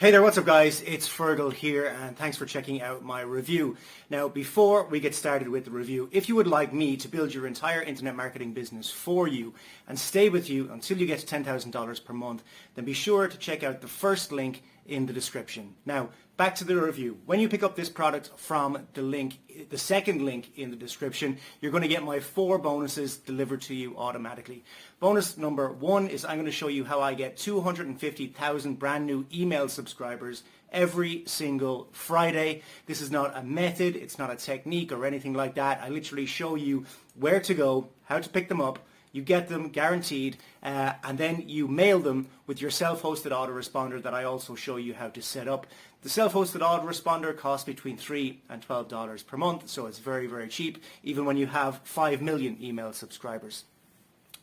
Hey there, what's up guys? It's Fergal here and thanks for checking out my review. Now before we get started with the review, if you would like me to build your entire internet marketing business for you and stay with you until you get to $10,000 per month, then be sure to check out the first link in the description. Now back to the review. When you pick up this product from the second link in the description, you're going to get my 4 bonuses delivered to you automatically. Bonus number 1 is I'm going to show you how I get 250,000 brand new email subscribers every single Friday. This is not a method, it's not a technique or anything like that. I literally show you where to go, how to pick them up. You get them guaranteed, and then you mail them with your self-hosted autoresponder that I also show you how to set up. The self-hosted autoresponder costs between $3 and $12 per month, so it's very, very cheap, even when you have 5 million email subscribers.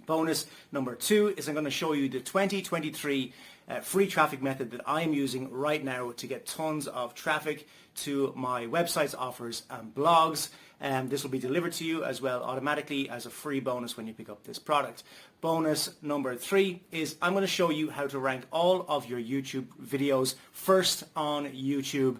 Bonus number 2 is I'm going to show you the 2023 free traffic method that I'm using right now to get tons of traffic to my websites, offers and blogs. This will be delivered to you as well automatically as a free bonus when you pick up this product. Bonus number 3 is I'm going to show you how to rank all of your YouTube videos first on YouTube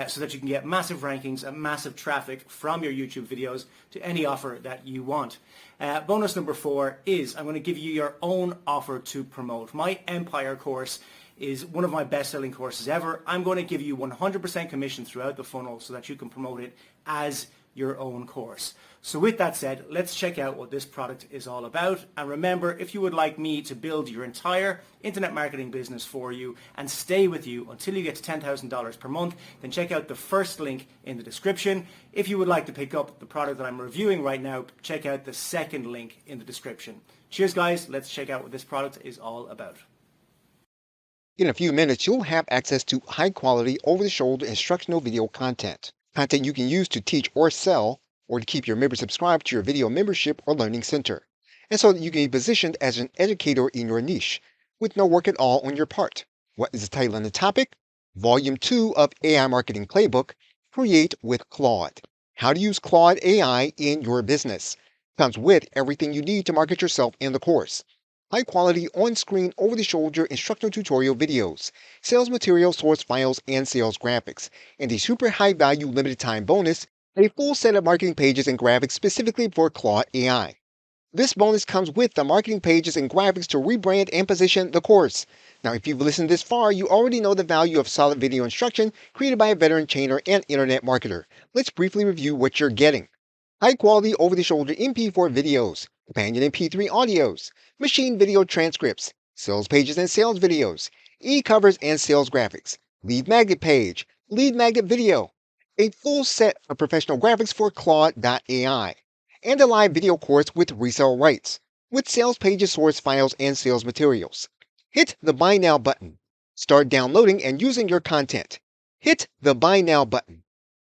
so that you can get massive rankings and massive traffic from your YouTube videos to any offer that you want. Bonus number 4 is I'm going to give you your own offer to promote. My Empire course is one of my best-selling courses ever. I'm going to give you 100% commission throughout the funnel so that you can promote it as your own course. So with that said, let's check out what this product is all about. And remember, if you would like me to build your entire internet marketing business for you and stay with you until you get to $10,000 per month, then check out the first link in the description. If you would like to pick up the product that I'm reviewing right now, check out the second link in the description. Cheers guys, let's check out what this product is all about. In a few minutes, you'll have access to high-quality, over-the-shoulder instructional video content you can use to teach or sell, or to keep your members subscribed to your video membership or learning center, and so that you can be positioned as an educator in your niche, with no work at all on your part. What is the title and the topic? Volume 2 of AI Marketing Playbook, Create with Claude. How to use Claude AI in your business. Comes with everything you need to market yourself in the course. High-quality, on-screen, over-the-shoulder instructional tutorial videos, sales material source files, and sales graphics, and a super high-value limited-time bonus, a full set of marketing pages and graphics specifically for Claude AI. This bonus comes with the marketing pages and graphics to rebrand and position the course. Now, if you've listened this far, you already know the value of solid video instruction created by a veteran trainer and internet marketer. Let's briefly review what you're getting. High-quality over-the-shoulder MP4 videos, companion MP3 audios, machine video transcripts, sales pages and sales videos, e-covers and sales graphics, lead magnet page, lead magnet video, a full set of professional graphics for Claude.ai, and a live video course with resale rights, with sales pages, source files, and sales materials. Hit the Buy Now button. Start downloading and using your content. Hit the Buy Now button.